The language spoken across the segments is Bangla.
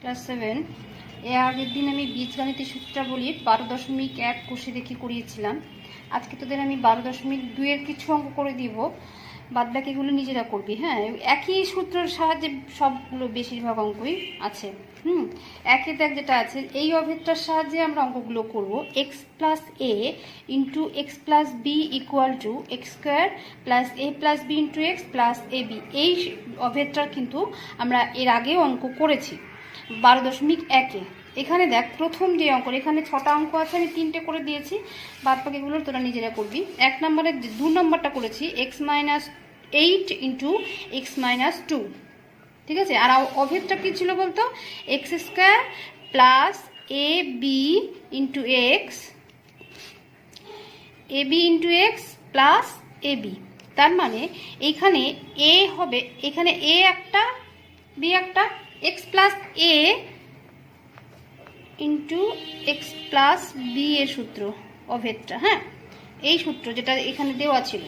ক্লাস 7 এর আগের দিন আমি বীজগণিতের সূত্রটা বলি 12.1 কোষে দেখে করিয়েছিলাম। আজকে তোদের আমি 12.2 এর কিছু অঙ্ক করে দিব, বাদ বাকিগুলো নিজেরা করবি। হ্যাঁ, একই সূত্রের সাহায্যে সবগুলো বেশিরভাগ অঙ্কই আছে। একে দেখ যেটা আছে, এই অভেদটার সাহায্যে আমরা অঙ্কগুলো করব। X plus a into x plus b equal to x square plus a plus b into x plus a b. এই অভেদটার কিন্তু আমরা এর আগেও অঙ্ক করেছি 12.1-এ। এখানে দেখ প্রথম যে অঙ্ক, এখানে 6টা অঙ্ক আছে, আমি 3টে করে দিয়েছি, বাদ বাকিগুলো তোরা নিজেরা করবি। 1 নম্বরে 2 নম্বরটা করেছি x minus 8 into x minus 2, ঠিক আছে। আর অভেদটা কী ছিল বলতো, x square plus a B into x, A B into x plus a B. তার মানে এইখানে এ হবে, এখানে এ একটা বি একটা, x plus a into x plus b এর সূত্র অভেদটা। হ্যাঁ, এই সূত্র যেটা এখানে দেওয়া ছিল।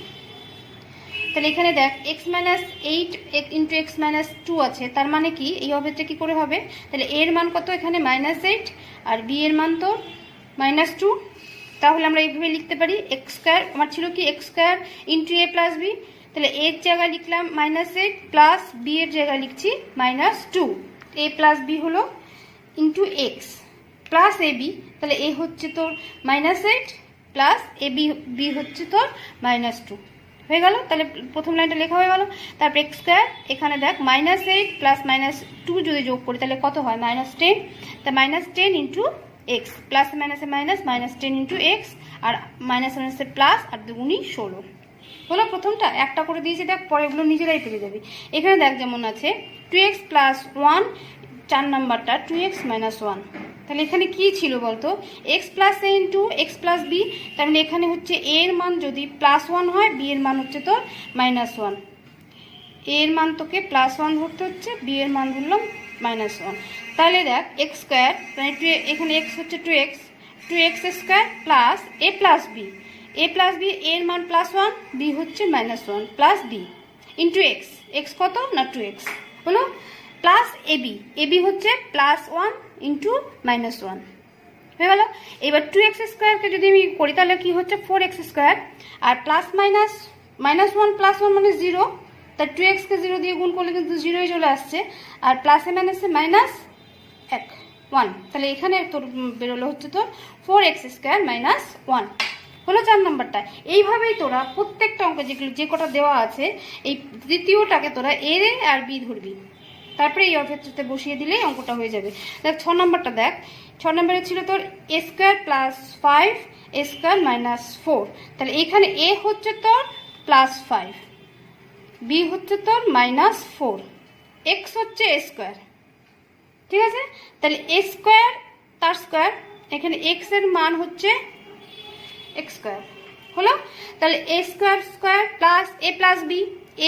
তাহলে এখানে দেখ x minus 8 into x minus 2 আছে, তার মানে কি এই অভেদটা কি করে হবে, তাহলে এর মান কত, এখানে -8 আর বি এর মান তো -2। তাহলে আমরা এইভাবে লিখতে পারি এক্স স্কোয়ার, আমার ছিল কি x square into a plus b, তাহলে এর জায়গায় লিখলাম -8 প্লাস বি এর জায়গায় লিখছি -2। এ প্লাস বি হলো into x plus a B, তাহলে এ হচ্ছে তোর -8 প্লাস এ বি হচ্ছে তোর -2 হয়ে গেল। তাহলে প্রথম লাইনটা লেখা হয়ে গেল। তারপর এক্স স্কোয়ার, এখানে দেখ -8 প্লাস -2 যদি যোগ করি তাহলে কত হয়, -10। তা -10 ইন্টু এক্স, প্লাস মাইনাসে মাইনাস, -10 ইন্টু এক্স, আর মাইনাস মাইনাসে প্লাস, আর 2 = 16 হলো। প্রথমটা একটা করে দিয়েছি, দেখ পরেগুলো নিজেরাই পেরে যাবি। এখানে দেখ যেমন আছে 2x প্লাস 1, 4 নাম্বারটা 2x মাইনাস 1। তাহলে এখানে কি ছিল বলতো, x plus a into x plus B, তার মানে এখানে হচ্ছে এ এর মান যদি +1 হয়, বি এর মান হচ্ছে তোর -1। এর মান তোকে +1 ধরতে হচ্ছে, বি এর মান ধরলাম -1। তাহলে দেখ এক্স স্কোয়ার, মানে এখানে এক্স হচ্ছে 2x square plus a plus b, a plus b এর মান +1, বি হচ্ছে -1 plus b into x, x কত না 2x হলো, প্লাস এবি, এবি হচ্ছে +1 ইন্টু -1 হয়ে গেল। এবার 2x স্কোয়ারকে যদি আমি করি তাহলে কি হচ্ছে 4x স্কোয়ার, আর প্লাস মাইনাস -1 প্লাস 1 মানে 0, তার 2xকে 0 দিয়ে গুণ করলে কিন্তু 0ই চলে আসছে, আর প্লাসে মাইনাসে -1, তাহলে এখানে তোর বেরোলো হচ্ছে তোর 4x স্কোয়ার -1 হলো 4 নম্বরটা। এইভাবেই তোরা প্রত্যেকটা অঙ্কে যেগুলো যে কটা দেওয়া আছে, এই তৃতীয়টাকে তোরা এ আর বি ধরবি, তারপরে এই অভেদটাতে বসিয়ে দিলেই অঙ্কটা হয়ে যাবে। দেখ 6 নম্বরটা, দেখ 6 নম্বরে ছিল তোর A square plus 5 A square -4, তাহলে এখানে এ হচ্ছে তোর +5, বি হচ্ছে তোর -4, এক্স হচ্ছে এ স্কোয়ার, ঠিক আছে। তাহলে এ স্কোয়ার তার স্কোয়ার, এখানে এক্স এর মান হচ্ছে এক্স স্কোয়ার হলো। তাহলে a square square plus a plus b,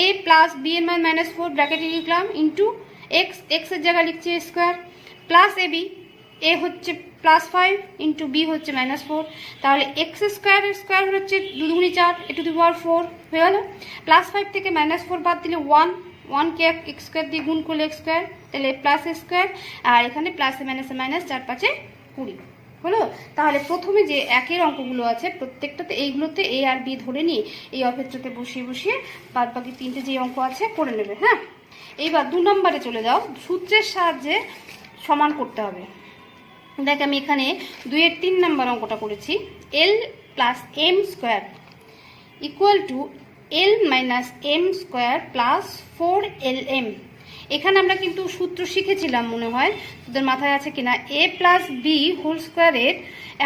a plus b এর মান -4 ব্র্যাকেটে লিখলাম ইন্টু এক্স, এক্স এর জায়গায় লিখছি এ স্কোয়ার প্লাস এ বি, এ হচ্ছে +5 ইন্টু বি হচ্ছে -4, তাহলে এক্স স্কোয়ারের স্কোয়ার হচ্ছে 2 × 4 = 4 হয়ে গেল। +5 থেকে -4 বাদ দিলে 1কে এক্স স্কোয়ার দিয়ে গুণ করলে এক্স স্কোয়ার, তাহলে প্লাস এ স্কোয়ার, আর এখানে প্লাসে মাইনাসে মাইনাস, 4 × 5 = 20 হলো। তাহলে প্রথমে যে একের অঙ্কগুলো আছে প্রত্যেকটাতে এইগুলোতে এ আর বি ধরে নিয়ে এই অভেদটাতে বসিয়ে বসিয়ে বাদ বাকি 3টে যে অঙ্ক আছে করে নেবে। হ্যাঁ, এইবার 2 নম্বরে চলে যাও, সূত্রের সাহায্যে সমান করতে হবে। দেখ আমি এখানে 2-এর 3 নম্বর অঙ্কটা করেছি, L plus M square equal to L minus M square plus 4lm। এখানে আমরা কিন্তু সূত্র শিখেছিলাম, মনে হয় তোদের মাথায় আছে কিনা, এ প্লাস বি হোল স্কোয়ারের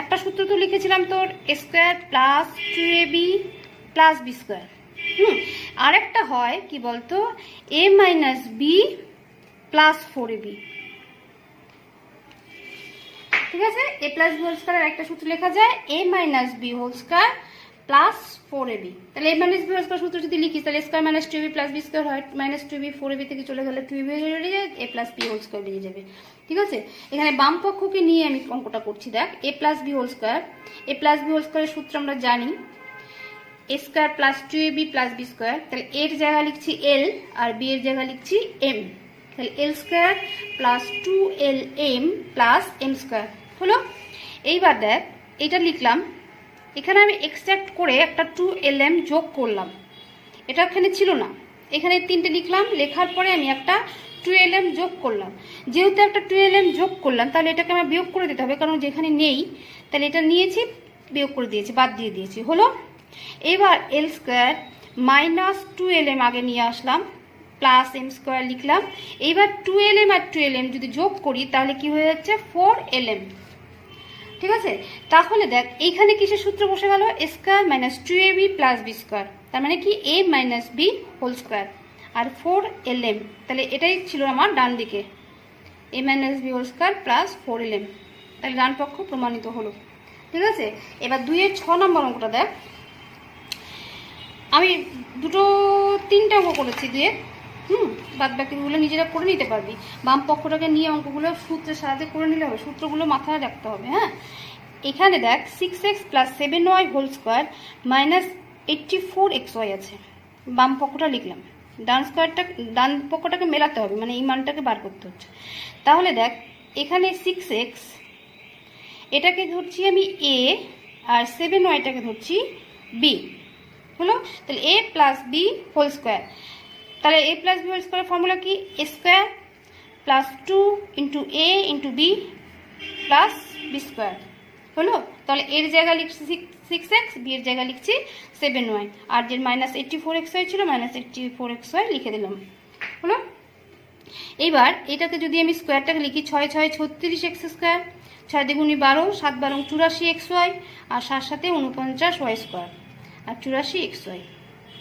একটা সূত্র তো লিখেছিলাম তোর A square plus 2ab plus B square. আরেকটা হয় কি বলতো, এ মাইনাস বি প্লাস 4ab, ঠিক আছে। এ প্লাস বি হোল স্কোয়ারের একটা সূত্র লেখা যায় a minus b whole square plus 4ab। তাহলে a minus b whole square সূত্র যদি লিখিস তাহলে square minus 2ab plus B square হয় -2ab, 4ab থেকে চলে গেলে 2ab বেরিয়ে যায়, a plus b whole square বেরিয়ে যাবে, ঠিক আছে। এখানে বাম পক্ষকে নিয়ে আমি অঙ্কটা করছি। দেখ a plus b whole square, a plus b whole স্কোয়ারের সূত্র আমরা জানি a square plus 2ab plus B square, তাহলে এর জায়গা লিখছি এল আর বি এর জায়গা লিখছি এম, তাহলে l square plus 2lm plus M square হলো। এইবার দেখ এটা লিখলাম, এখানে আমি এক্সট্রাক্ট করে একটা 2lm যোগ করলাম, এটা এখানে ছিল না, এখানে 3টে লিখলাম, লেখার পরে আমি একটা 2lm যোগ করলাম। যেহেতু একটা 2lm যোগ করলাম তাহলে এটাকে আমার বিয়োগ করে দিতে হবে, কারণ যেখানে নেই, তাহলে এটা নিয়েছি বিয়োগ করে দিয়েছি, বাদ দিয়ে দিয়েছি হলো। এবার এল স্কোয়ার মাইনাস 2lm আগে নিয়ে আসলাম, প্লাস এম স্কোয়ার লিখলাম। এইবার 2lm আর 2lm যদি যোগ করি তাহলে কি হয়ে যাচ্ছে 4lm। ঠিক আছে, তাহলে দেখ এইখানে কিসের সূত্র বসে গেল, a square minus 2ab plus B square, তার মানে কি a minus b whole square আর 4lm। তাহলে এটাই ছিল আমার ডান দিকে, a minus b whole square plus 4lm। তাহলে ডান পক্ষ প্রমাণিত হলো। ঠিক আছে, এবার 2-এর 6 নম্বর অঙ্কটা দেখ। আমি 3টে অঙ্ক করেছি 2-এর, বাদ বাকিগুলো নিজেরা করে নিতে পারবি। বাম পক্ষটাকে নিয়ে অঙ্কগুলো সূত্রের সাহায্যে করে নিলে হবে, সূত্রগুলো মাথায় রাখতে হবে। হ্যাঁ, এখানে দেখ 6x plus 7y whole square minus 84xy আছে, বাম পক্ষটা লিখলাম, ডান পক্ষটাকে মেলাতে হবে, মানে এই মানটাকে বার করতে হচ্ছে। তাহলে দেখ এখানে 6x এটাকে ধরছি আমি a আর 7yটাকে ধরছি b হলো। তাহলে a plus b whole square, তাহলে a প্লাস বি হোল স্কোয়ারের ফর্মুলা কি, a square plus 2 into a into b plus B square হলো। তাহলে এর জায়গায় লিখছি 6x, বি এর জায়গায় লিখছি 7y, আর যে মাইনাস 84xy ছিল মাইনাস 84xy লিখে দিলাম হলো। এইবার এটাকে যদি আমি স্কোয়ারটাকে লিখি, 6 6 36x স্কোয়ার, 6 দ্বিগুণী 12, 7 12 84xy, আর 7 7 49y স্কোয়ার, আর 84xy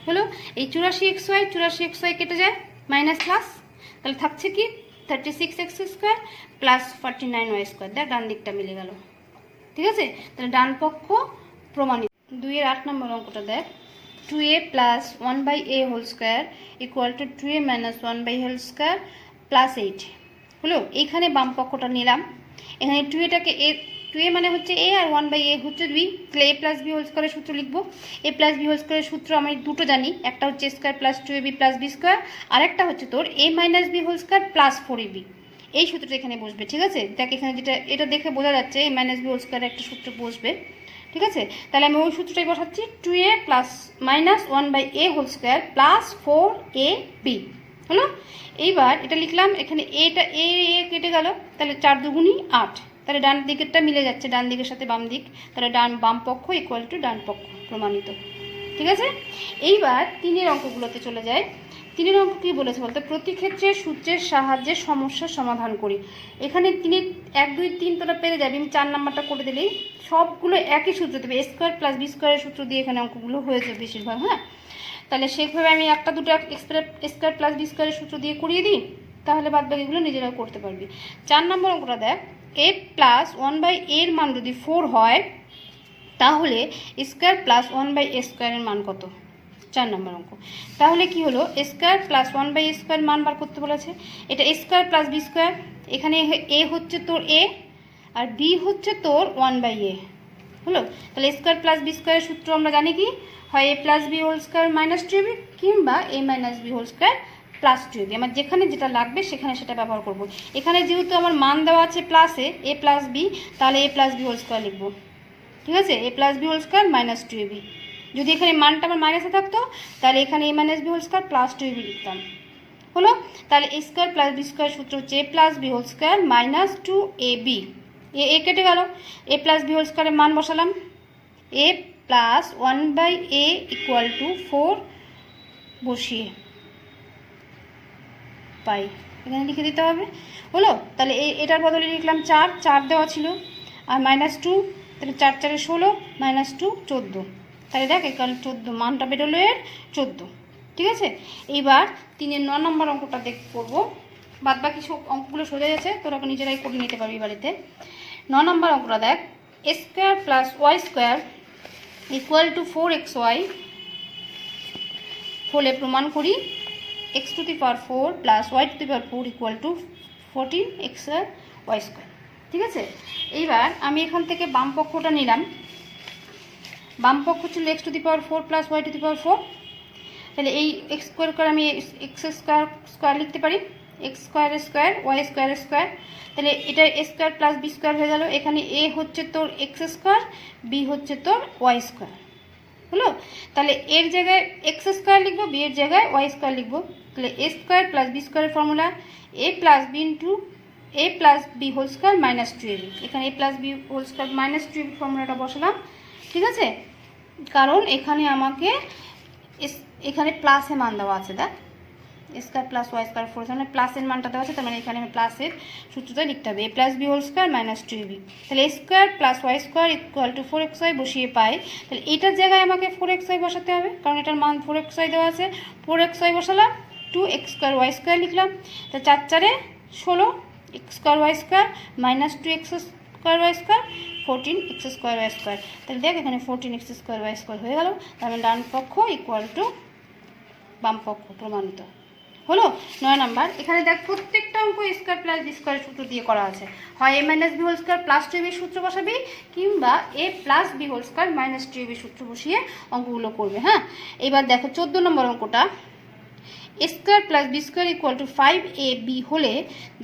হলো। এই 84xy কেটে যায়, মাইনাস প্লাস, তাহলে থাকছে কি 36x square plus 49y square. দেখ ডান দিকটা মিলে গেল। ঠিক আছে, তাহলে ডান পক্ষ প্রমাণিত। 2-এর 8 নম্বর অঙ্কটা দেখ, 2a plus 1/a whole square equal to 2a minus 1/a whole square plus 8 হলো। এইখানে বাম পক্ষটা নিলাম, এখানে 2aটাকে a মানে হচ্ছে a আর 1/a হচ্ছে b, তাহলে a প্লাস বি হোল স্কোয়ারের সূত্র লিখবো। a প্লাস বি হোল স্কোয়ারের সূত্র আমি দুটো জানি, একটা হচ্ছে square plus 2ab plus B square, আর একটা হচ্ছে তোর a minus b whole square plus 4ab। এই সূত্রটা এখানে বসবে। ঠিক আছে, দেখ এখানে যেটা এটা দেখে বোঝা যাচ্ছে a মাইনাস বি হোল স্কোয়ারের একটা সূত্র বসবে। ঠিক আছে, তাহলে আমি ওই সূত্রটাই বসাচ্ছি, 2a plus minus 1/a whole square plus 4ab হলো। এইবার এটা লিখলাম, এখানে এটা a কেটে গেল, তাহলে 4 দুগুণী 8, তাহলে ডান দিকেরটা মিলে যাচ্ছে, ডান দিকের সাথে বাম দিক, তাহলে বাম পক্ষ ইকুয়াল টু ডান পক্ষ প্রমাণিত। ঠিক আছে, এইবার 3-এর অঙ্কগুলোতে চলে যায়। 3-এর অঙ্ক কী বলেছে বলতে, প্রতি ক্ষেত্রে সূত্রের সাহায্যে সমস্যার সমাধান করি। এখানে 3-এর 1 2 3 তোরা পেরে যাবি, আমি 4 নাম্বারটা করে দিলেই সবগুলো একই সূত্র দেবে, এ স্কোয়ার প্লাস বি স্কোয়ারের সূত্র দিয়ে এখানে অঙ্কগুলো হয়েছে বেশিরভাগ। হ্যাঁ, তাহলে সেভাবে আমি একটা দুটো স্কোয়ার প্লাস বি স্কোয়ারের সূত্র দিয়ে করিয়ে দিই, তাহলে বাদ বাকিগুলো নিজেরাও করতে পারবি। 4 নম্বর অঙ্কটা দেখ, a প্লাস 1/a এর মান যদি 4 হয় তাহলে স্কোয়ার প্লাস 1/a স্কোয়ারের মান কত, 4 নম্বর অঙ্ক। তাহলে কি হলো, এ স্কোয়ার প্লাস 1/a স্কোয়ার মান বার করতে বলেছে, এটা a square plus B square, এখানে a হচ্ছে তোর a আর b হচ্ছে তোর 1/a হলো। তাহলে স্কোয়ার প্লাস বি স্কোয়ারের সূত্র আমরা জানি কি, হয় a plus b whole square minus 2ab কিংবা a minus b whole square plus 2ab, আমার যেখানে যেটা লাগবে সেখানে সেটা ব্যবহার করব। এখানে যেহেতু আমার মান দেওয়া আছে প্লাসে a প্লাস বি, তাহলে a plus b whole square লিখবো। ঠিক আছে, a plus b whole square minus 2ab, যদি এখানে মানটা আমার মাইনাসে থাকতো তাহলে এখানে a minus b whole square plus 2ab লিখতাম হলো। তাহলে a square plus B square সূত্র হচ্ছে a plus b whole square minus 2ab, এ কেটে গেল, a প্লাস বি হোল স্কোয়ারের মান বসালাম, a plus 1/a equal to 4 বসিয়ে পাই এখানে লিখে দিতে হবে হলো। তাহলে এটার বদলে লিখলাম 4, 4 দেওয়া ছিল, আর মাইনাস 2, তাহলে 4 4 16 মাইনাস 2 14, তাহলে দেখ এখানে 14 মানটা বেরোলো এর 14। ঠিক আছে, এইবার 3-এর 9 নম্বর অঙ্কটা করবো, বাদ বাকি সব অঙ্কগুলো সোজা যাচ্ছে, তোরা নিজেরাই করে নিতে পারবি বাড়িতে। 9 নম্বর অঙ্কটা দেখ, a square plus y square equal to 4xy হলে প্রমাণ করি x টু দি পাওয়ার 4 প্লাস y to the power 4 equal to 14x y square. ঠিক আছে, এইবার আমি এখান থেকে বাম পক্ষটা নিলাম, বাম পক্ষ ছিল x টু দি পাওয়ার 4 প্লাস y টু দি পাওয়ার 4, তাহলে এই x স্কোয়ার করে আমি x স্কোয়ার লিখতে পারি, x square square y square square, তাহলে এটা a square plus B square হয়ে গেল। এখানে এ হচ্ছে তোর এক্স স্কোয়ার, বি হচ্ছে তোর ওয়াই স্কোয়ার, হলো। তাহলে এর জায়গায় এক্স স্কোয়ার লিখবো, বি এর জায়গায় ওয়াই স্কোয়ার লিখবো। তাহলে এ স্কোয়ার প্লাস বি স্কোয়ারের formula a plus b into a plus b whole square minus two ab. এখানে a plus b whole square minus two ab ফর্মুলাটা বসালাম, ঠিক আছে। কারণ এখানে আমাকে এখানে প্লাসে মান দেওয়া আছে, দেখ square plus y square four, মানে প্লাসের মানটা দেওয়া আছে, তার মানে এখানে আমি প্লাসের সূত্রটা লিখতে হবে a plus b whole square minus two ab. তাহলে a square plus y square equal to four x y বসিয়ে পাই। তাহলে এটার জায়গায় আমাকে ফোর এক্স ওয়াই বসাতে হবে, কারণ এটার মান ফোর এক্স ওয়াই দেওয়া আছে। ফোর এক্স ওয়াই বসালাম, two x square y square লিখলাম। তা 4 4 16 x square y square minus two x square y square 14 x square y square. তাহলে দেখ এখানে 14 এক্স স্কোয়ার ওয়াই স্কোয়ার হয়ে গেল। তার মানে ডান পক্ষ ইকুয়াল টু বাম পক্ষ, প্রমাণিত হলো। 9 নাম্বার, এখানে দেখ প্রত্যেকটা অঙ্ক স্কোয়ার প্লাস বি স্কোয়ারের সূত্র দিয়ে করা আছে। হয় a minus b whole square plus two এবির সূত্র বসাবি, কিংবা a plus b whole square minus two এবির সূত্র বসিয়ে অঙ্কগুলো করবে। হ্যাঁ, এবার দেখো 14 নম্বর অঙ্কটা, a square plus B square equal to 5ab হলে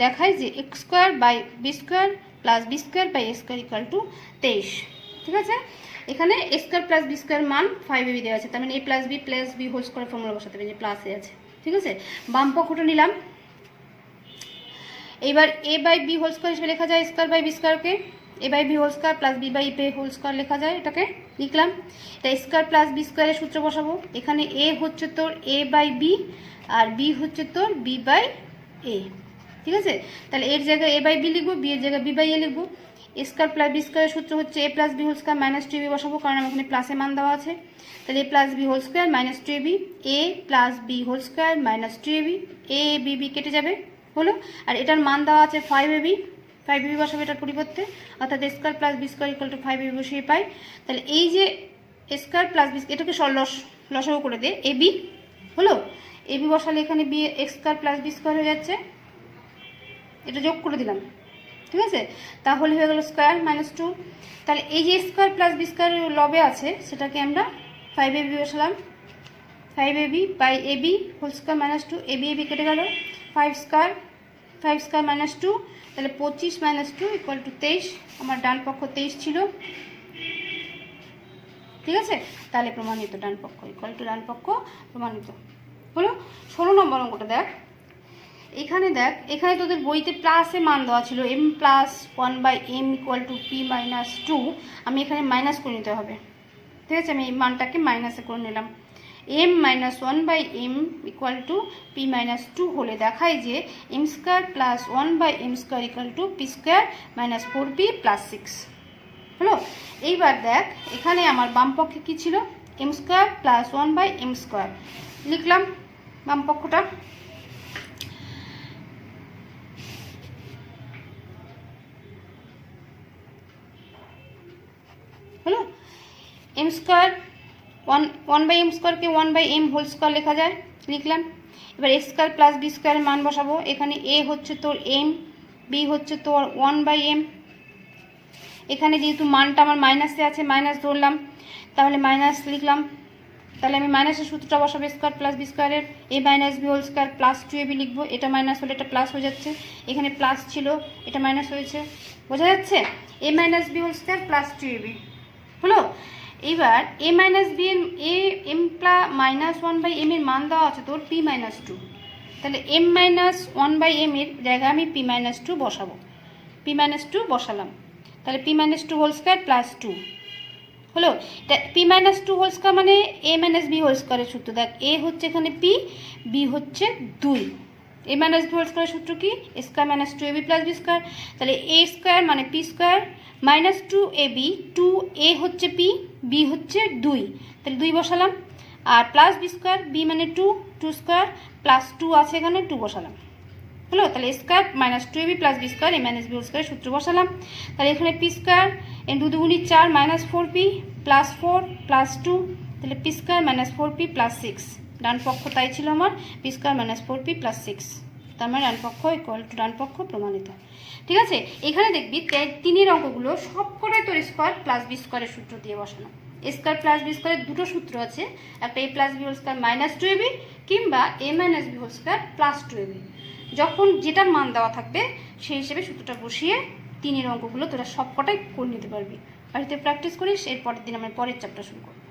দেখায় যে x square by b square plus B square by a square equal to 23। ঠিক আছে, এখানে a square plus B square মান 5ab দেওয়া আছে, তার মানে a plus b whole square formula বসাতে হবে, যে প্লাসে আছে। ঠিক আছে, বাম পক্ষটা নিলাম। এইবার a by b whole square হিসেবে লেখা যায় স্কোয়ার বাই বি স্কোয়ারকে, a by b whole square plus b by b whole square লেখা যায়, এটাকে লিখলাম। এটা স্কোয়ার প্লাস বি স্কোয়ারের সূত্র বসাবো। এখানে এ হচ্ছে তোর এ বাই বি আর বি হচ্ছে তোর বি বাই এ। ঠিক আছে, তাহলে এর জায়গায় এ বাই বি লিখবো, বি এর জায়গায় বি বাই এ লিখবো। স্কোয়ার প্লাস বি স্কোয়ারের সূত্র হচ্ছে a plus b whole square minus two ab বসাবো, কারণ আমার এখানে প্লাসে মান দেওয়া আছে। তাহলে a plus b whole square minus two ab, a plus b whole square minus two ab, a b b কেটে যাবে, হলো। আর এটার মান দেওয়া আছে 5ab, 5ab বসাবো এটার পরিবর্তে, অর্থাৎ square plus B square equal to 5ab বসিয়ে পাই। তাহলে এই যে স্কোয়ার প্লাস বি, এটাকে লসাগু করে দে, এবি, হলো। এবি বসালে এখানে b x square plus B square হয়ে যাচ্ছে, এটা যোগ করে দিলাম। ঠিক আছে, তাহলে হয়ে গেল স্কোয়ার মাইনাস টু। তাহলে এই যে স্কোয়ার প্লাস বি স্কোয়ার লবে আছে, সেটাকে আমরা 5ab বসালাম, 5ab by a b whole square minus two, a b a b কেটে গেল, 5 স্কোয়ার মাইনাস টু, তাহলে 25 মাইনাস টু ইকুয়াল টু 23। আমার ডান পক্ষ 23 ছিল। ঠিক আছে, তাহলে প্রমাণিত ডান পক্ষ ইকুয়াল টু ডান পক্ষ প্রমাণিত হলো। 16 নম্বর অঙ্কটা দেখ, এখানে দেখ, এখানে তোদের বইতে প্লাসে মান দেওয়া ছিল m plus 1/m equal to p minus 2, আমি এখানে মাইনাস করে নিতে হবে। ঠিক আছে, আমি এই মানটাকে মাইনাসে করে নিলাম। m minus 1/m equal to p minus 2 হলে দেখায় যে m square plus 1/m square equal to p square minus 4p plus 6, হলো। এইবার দেখ, এখানে আমার বাম পক্ষে কী ছিল, M square plus 1/m square লিখলাম বাম পক্ষটা। হলো, এম স্কোয়ার 1/m স্কোয়ারকে 1/m হোল স্কোয়ার লেখা যায়, লিখলাম। এবার এক্স স্কোয়ার প্লাস বি স্কোয়ারের মান বসাবো। এখানে এ হচ্ছে তোর এম, বি হচ্ছে তোর 1/m। এখানে যেহেতু মানটা আমার মাইনাসে আছে, মাইনাস ধরলাম, তাহলে মাইনাস লিখলাম। তাহলে আমি মাইনাসের সূত্রটা বসাবো, স্কোয়ার প্লাস বি স্কোয়ারের a minus b whole square plus 2ab লিখবো। এটা মাইনাস হলে এটা প্লাস হয়ে যাচ্ছে, এখানে প্লাস ছিল এটা মাইনাস হয়েছে, বোঝা যাচ্ছে। A minus b whole square plus 2ab, হলো। এইবার এ মাইনাস বি এর এম মাইনাস 1/m এর মান দেওয়া আছে তোর পি মাইনাস 2, তাহলে এম মাইনাস 1/m এর জায়গায় আমি পি মাইনাস 2 বসাবো, পি মাইনাস 2 বসালাম। তাহলে p minus 2 whole square plus 2, হলো। পি মাইনাস 2 হোল স্কোয়ার মানে এ মাইনাস বি হোল স্কোয়ারের সূত্র, দেখ এ হচ্ছে এখানে পি, বি হচ্ছে 2, এ মাইনাস বি হোল স্কোয়ারের সূত্র কি, square minus 2ab plus B square. তাহলে এ স্কোয়ার মানে p square minus 2ab, 2a হচ্ছে পি, বি হচ্ছে 2, তাহলে 2 বসালাম। আর প্লাস বি স্কোয়ার, বি মানে 2 স্কোয়ার প্লাস 2 আছে এখানে 2 বসালাম, হলো। তাহলে square minus 2ab plus B square a minus b whole স্কোয়ারের সূত্র বসালাম। তাহলে এখানে পি স্কোয়ার এ 2 2 4 মাইনাস 4p প্লাস 4 প্লাস 2, তাহলে p square minus 4p plus 6, ডান পক্ষ তাই ছিল আমার, P square minus 4p plus 6, তার মানে ডান পক্ষ ইকুয়াল টু ডান পক্ষ প্রমাণিত। ঠিক আছে, এখানে দেখবি 3 অঙ্কগুলো সব করে তোর স্কোয়ার প্লাস বি স্কোয়ারের সূত্র দিয়ে বসানো। স্কোয়ার প্লাস বি স্কোয়ারের দুটো সূত্র আছে, একটা a plus b whole square minus 2ab কিংবা a minus b whole square plus 2ab। যখন যেটার মান দেওয়া থাকবে সেই হিসেবে সূত্রটা বসিয়ে 3-এর অঙ্কগুলো তোরা সব কটাই করে নিতে পারবি। বাড়িতে প্র্যাকটিস করিস, এর পরের দিন আমার পরের চ্যাপ্টার শুরু করব।